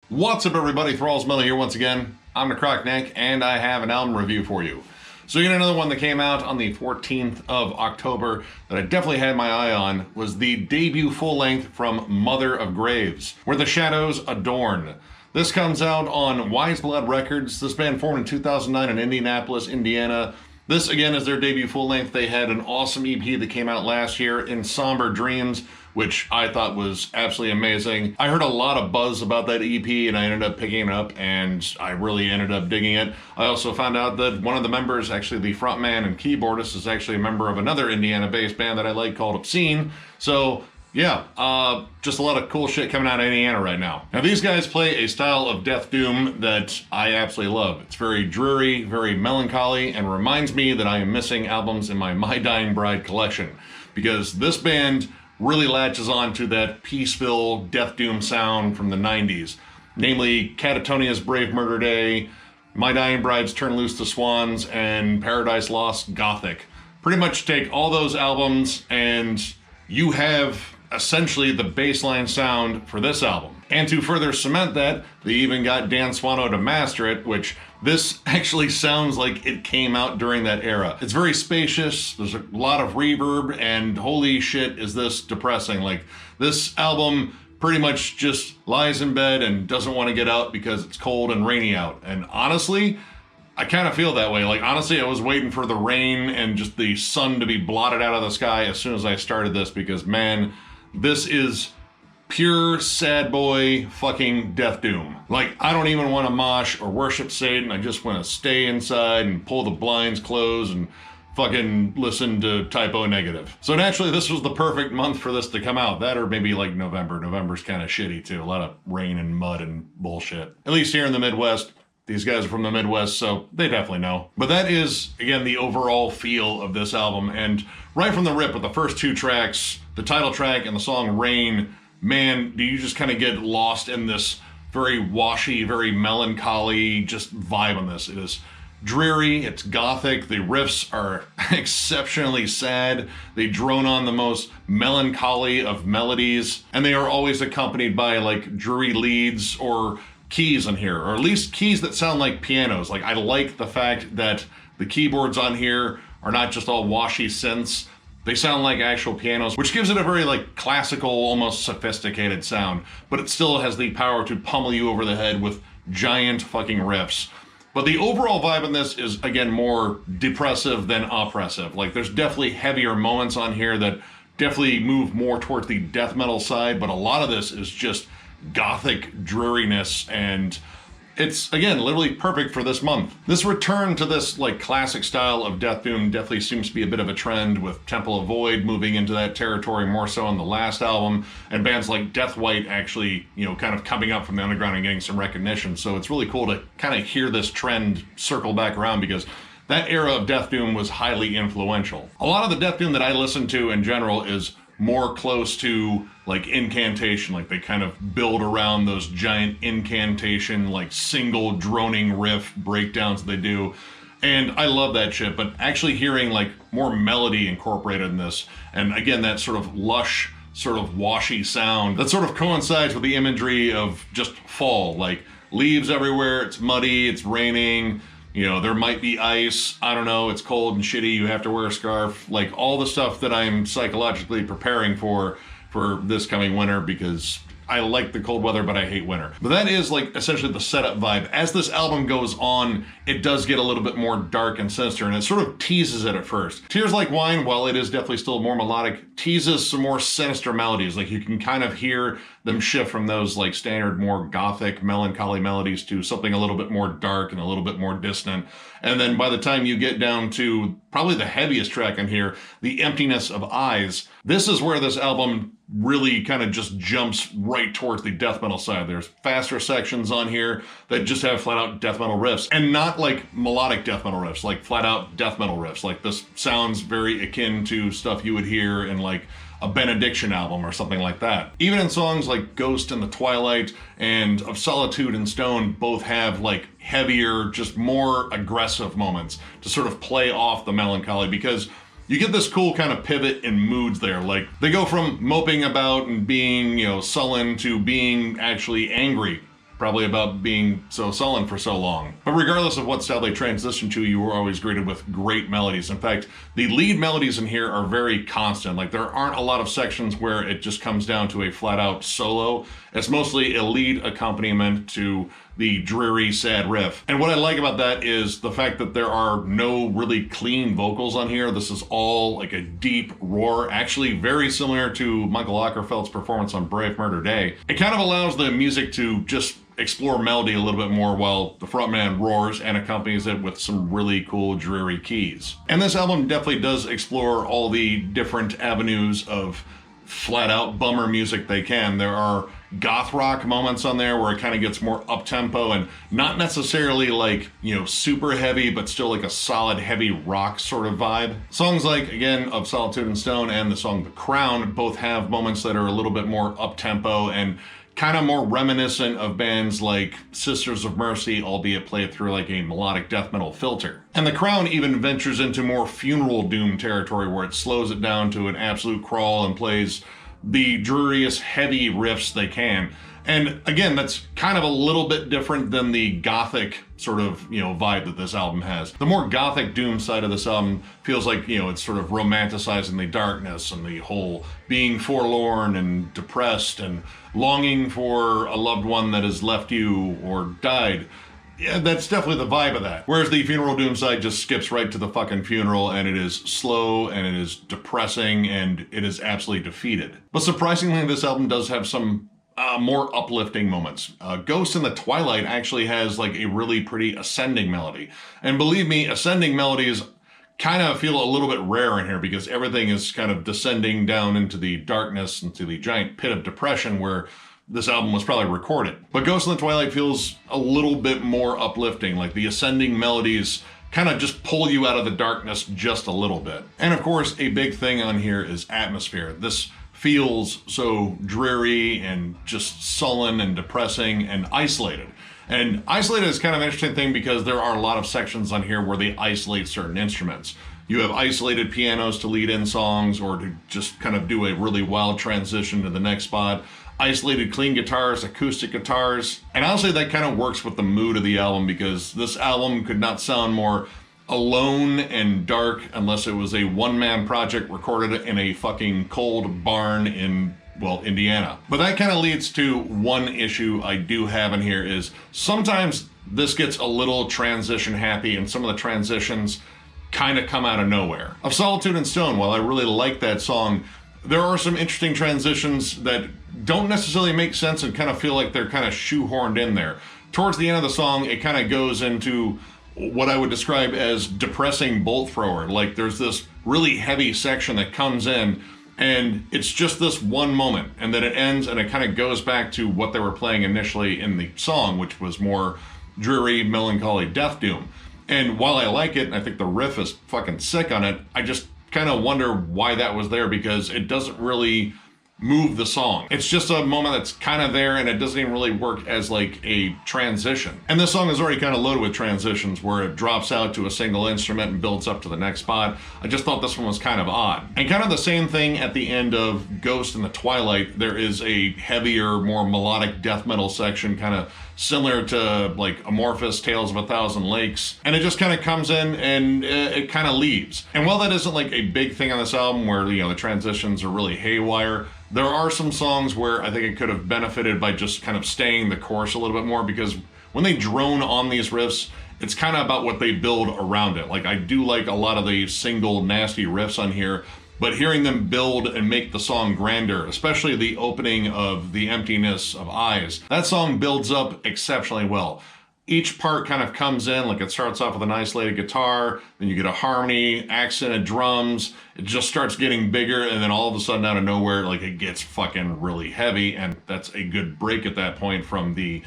What's up, everybody? Thralls here once again. I'm Necrotic Nick, and I have an album review for you. So yet another one that came out on the 14th of October that I definitely had my eye on was the debut full-length from Mother of Graves, Where the Shadows Adorn. This comes out on Wise Blood Records. This band formed in 2009 in Indianapolis, Indiana. This, again, is their debut full-length. They had an awesome EP that came out last year, In Somber Dreams, which I thought was absolutely amazing. I heard a lot of buzz about that EP, and I ended up picking it up, and I really ended up digging it. I also found out that one of the members, actually the frontman and keyboardist, is actually a member of another Indiana-based band that I like called Obscene. So yeah, just a lot of cool shit coming out of Indiana right now. Now, these guys play a style of death doom that I absolutely love. It's very dreary, very melancholy, and reminds me that I am missing albums in my My Dying Bride collection, because this band really latches on to that peaceful death doom sound from the 90s, namely Catatonia's Brave Murder Day, My Dying Bride's Turn Loose the Swans, and Paradise Lost Gothic. Pretty much take all those albums and you have essentially the baseline sound for this album. And to further cement that, they even got Dan Swano to master it, which this actually sounds like it came out during that era. It's very spacious, there's a lot of reverb, and holy shit is this depressing. Like, this album pretty much just lies in bed and doesn't want to get out because it's cold and rainy out. And honestly, I kind of feel that way. Like, honestly, I was waiting for the rain and just the sun to be blotted out of the sky as soon as I started this, because man, this is pure sad boy fucking death doom. Like, I don't even want to mosh or worship Satan. I just want to stay inside and pull the blinds closed and fucking listen to Typo Negative. So naturally, this was the perfect month for this to come out. That, or maybe like November. November's kind of shitty too. A lot of rain and mud and bullshit. At least here in the Midwest. These guys are from the Midwest, so they definitely know. But that is, again, the overall feel of this album. And right from the rip, with the first two tracks, the title track and the song Rain, man, do you just kind of get lost in this very washy, very melancholy just vibe on this. It is dreary, it's gothic, the riffs are exceptionally sad, they drone on the most melancholy of melodies, and they are always accompanied by like dreary leads or keys in here, or at least keys that sound like pianos. Like, I like the fact that the keyboards on here are not just all washy synths. They sound like actual pianos, which gives it a very like classical, almost sophisticated sound, but it still has the power to pummel you over the head with giant fucking riffs. But the overall vibe in this is, again, more depressive than oppressive. Like, there's definitely heavier moments on here that definitely move more towards the death metal side, but a lot of this is just gothic dreariness, and it's, again, literally perfect for this month. This return to this like classic style of death doom definitely seems to be a bit of a trend, with Temple of Void moving into that territory more so on the last album, and bands like Death White actually, you know, kind of coming up from the underground and getting some recognition. So it's really cool to kind of hear this trend circle back around, because that era of death doom was highly influential. A lot of the death doom that I listen to in general is more close to like incantation. Like, they kind of build around those giant incantation, like single droning riff breakdowns they do. And I love that shit, but actually hearing like more melody incorporated in this, and again, that sort of lush, sort of washy sound that sort of coincides with the imagery of just fall, like leaves everywhere, it's muddy, it's raining, you know, there might be ice, I don't know, it's cold and shitty, you have to wear a scarf, like all the stuff that I'm psychologically preparing for this coming winter, because I like the cold weather, but I hate winter. But that is like essentially the setup vibe. As this album goes on, it does get a little bit more dark and sinister, and it sort of teases it at first. Tears Like Wine, while it is definitely still more melodic, teases some more sinister melodies. Like, you can kind of hear them shift from those like standard, more gothic, melancholy melodies to something a little bit more dark and a little bit more distant. And then by the time you get down to probably the heaviest track in here, The Emptiness of Eyes, this is where this album really kind of just jumps right towards the death metal side. There's faster sections on here that just have flat out death metal riffs, and not like melodic death metal riffs, like flat out death metal riffs. Like, this sounds very akin to stuff you would hear in like a Benediction album or something like that. Even in songs like Ghost in the Twilight and Of Solitude and Stone, both have like heavier, just more aggressive moments to sort of play off the melancholy, because you get this cool kind of pivot in moods there. Like, they go from moping about and being, you know, sullen to being actually angry probably about being so sullen for so long. But regardless of what style they transition to, you were always greeted with great melodies. In fact, the lead melodies in here are very constant. Like, there aren't a lot of sections where it just comes down to a flat out solo. It's mostly a lead accompaniment to the dreary, sad riff. And what I like about that is the fact that there are no really clean vocals on here. This is all like a deep roar, actually very similar to Michael Ockerfeldt's performance on Brave Murder Day. It kind of allows the music to just explore melody a little bit more while the frontman roars and accompanies it with some really cool dreary keys. And this album definitely does explore all the different avenues of flat out bummer music they can. There are goth rock moments on there where it kind of gets more up tempo and not necessarily like, you know, super heavy, but still like a solid heavy rock sort of vibe. Songs like, again, Of Solitude and Stone and the song The Crown both have moments that are a little bit more up tempo and kind of more reminiscent of bands like Sisters of Mercy, albeit played through like a melodic death metal filter. And The Crown even ventures into more funeral doom territory where it slows it down to an absolute crawl and plays the dreariest heavy riffs they can. And again, that's kind of a little bit different than the gothic sort of, you know, vibe that this album has. The more gothic doom side of this album feels like, you know, it's sort of romanticizing the darkness and the whole being forlorn and depressed and longing for a loved one that has left you or died. Yeah, that's definitely the vibe of that. Whereas the funeral doom side just skips right to the fucking funeral, and it is slow and it is depressing and it is absolutely defeated. But surprisingly, this album does have some more uplifting moments. Ghost in the Twilight actually has like a really pretty ascending melody. And believe me, ascending melodies kind of feel a little bit rare in here because everything is kind of descending down into the darkness, into the giant pit of depression where this album was probably recorded. But Ghost in the Twilight feels a little bit more uplifting, like the ascending melodies kind of just pull you out of the darkness just a little bit. And of course, a big thing on here is atmosphere. This feels so dreary and just sullen and depressing and isolated. And isolated is kind of an interesting thing because there are a lot of sections on here where they isolate certain instruments. You have isolated pianos to lead in songs or to just kind of do a really wild transition to the next spot. Isolated clean guitars, acoustic guitars. And honestly, that kind of works with the mood of the album because this album could not sound more alone and dark unless it was a one-man project recorded in a fucking cold barn in, well, Indiana. But that kind of leads to one issue I do have in here is sometimes this gets a little transition happy and some of the transitions kind of come out of nowhere. Of Solitude and Stone, while I really like that song, there are some interesting transitions that don't necessarily make sense and kind of feel like they're kind of shoehorned in there. Towards the end of the song, it kind of goes into what I would describe as depressing bolt thrower. Like there's this really heavy section that comes in and it's just this one moment and then it ends and it kind of goes back to what they were playing initially in the song, which was more dreary, melancholy death doom. And while I like it, and I think the riff is fucking sick on it, I just kind of wonder why that was there because it doesn't really move the song. It's just a moment that's kind of there and it doesn't even really work as like a transition. And this song is already kind of loaded with transitions where it drops out to a single instrument and builds up to the next spot. I just thought this one was kind of odd. And kind of the same thing at the end of Ghost in the Twilight. There is a heavier, more melodic death metal section kind of similar to like Amorphous Tales of a Thousand Lakes. And it just kind of comes in and it kind of leaves. And while that isn't like a big thing on this album where, you know, the transitions are really haywire, there are some songs where I think it could have benefited by just kind of staying the course a little bit more because when they drone on these riffs, it's kind of about what they build around it. Like I do like a lot of the single nasty riffs on here, but hearing them build and make the song grander, especially the opening of The Emptiness of Eyes, that song builds up exceptionally well. Each part kind of comes in, like it starts off with an isolated guitar, then you get a harmony, accented drums, it just starts getting bigger, and then all of a sudden out of nowhere, like it gets fucking really heavy, and that's a good break at that point from the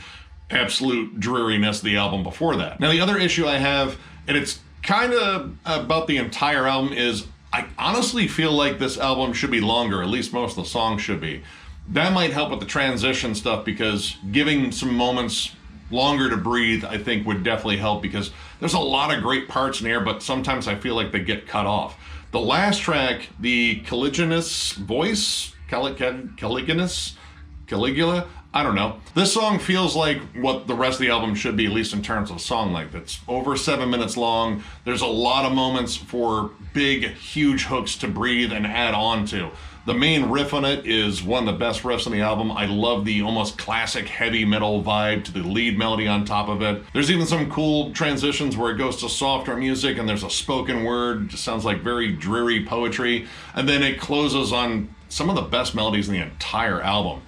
absolute dreariness of the album before that. Now the other issue I have, and it's kind of about the entire album, is I honestly feel like this album should be longer, at least most of the songs should be. That might help with the transition stuff because giving some moments longer to breathe, I think would definitely help because there's a lot of great parts in here, but sometimes I feel like they get cut off. The last track, the Caligula's voice, Caligula, I don't know. This song feels like what the rest of the album should be, at least in terms of song length. It's over 7 minutes long. There's a lot of moments for big, huge hooks to breathe and add on to. The main riff on it is one of the best riffs on the album. I love the almost classic heavy metal vibe to the lead melody on top of it. There's even some cool transitions where it goes to softer music and there's a spoken word. It just sounds like very dreary poetry. And then it closes on some of the best melodies in the entire album.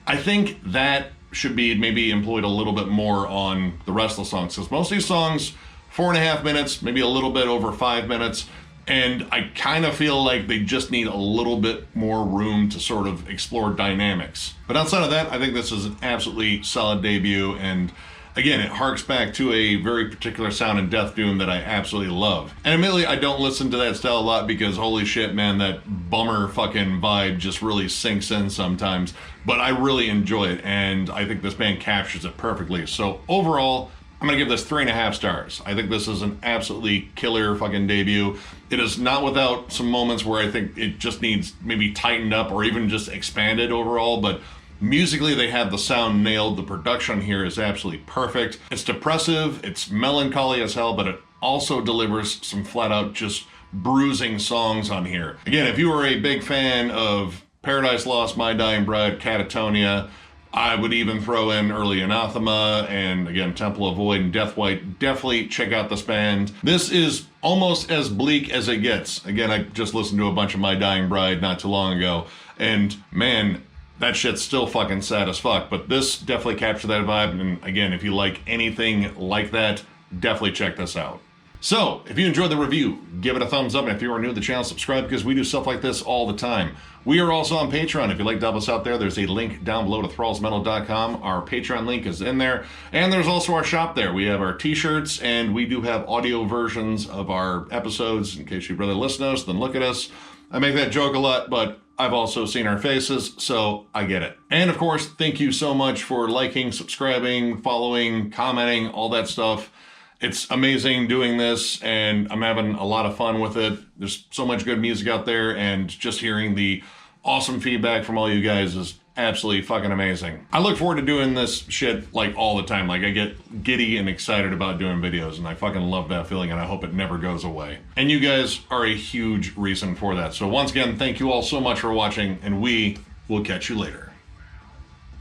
I think that should be maybe employed a little bit more on the rest of the songs, because most of these songs, 4.5 minutes, maybe a little bit over 5 minutes, and I kind of feel like they just need a little bit more room to sort of explore dynamics. But outside of that, I think this is an absolutely solid debut, and again, it harks back to a very particular sound in Death Doom that I absolutely love. And admittedly, I don't listen to that style a lot because holy shit, man, that bummer fucking vibe just really sinks in sometimes. But I really enjoy it, and I think this band captures it perfectly. So overall, I'm gonna give this 3.5 stars. I think this is an absolutely killer fucking debut. It is not without some moments where I think it just needs maybe tightened up or even just expanded overall, but musically, they have the sound nailed. The production here is absolutely perfect. It's depressive, it's melancholy as hell, but it also delivers some flat out just bruising songs on here. Again, if you are a big fan of Paradise Lost, My Dying Bride, Catatonia, I would even throw in early Anathema and again, Temple of Void and Death White. Definitely check out this band. This is almost as bleak as it gets. Again, I just listened to a bunch of My Dying Bride not too long ago, and man, that shit's still fucking sad as fuck, but this definitely captured that vibe, and again, if you like anything like that, definitely check this out. So, if you enjoyed the review, give it a thumbs up, and if you are new to the channel, subscribe, because we do stuff like this all the time. We are also on Patreon. If you'd like to help us out there, there's a link down below to thrallsmetal.com. Our Patreon link is in there, and there's also our shop there. We have our t-shirts, and we do have audio versions of our episodes, in case you'd rather listen to us than look at us. I make that joke a lot, but I've also seen our faces, so I get it. And of course, thank you so much for liking, subscribing, following, commenting, all that stuff. It's amazing doing this, and I'm having a lot of fun with it. There's so much good music out there, and just hearing the awesome feedback from all you guys is absolutely fucking amazing. I look forward to doing this shit like all the time. Like I get giddy and excited about doing videos, and I fucking love that feeling, and I hope it never goes away. And you guys are a huge reason for that. So once again, thank you all so much for watching, and we will catch you later.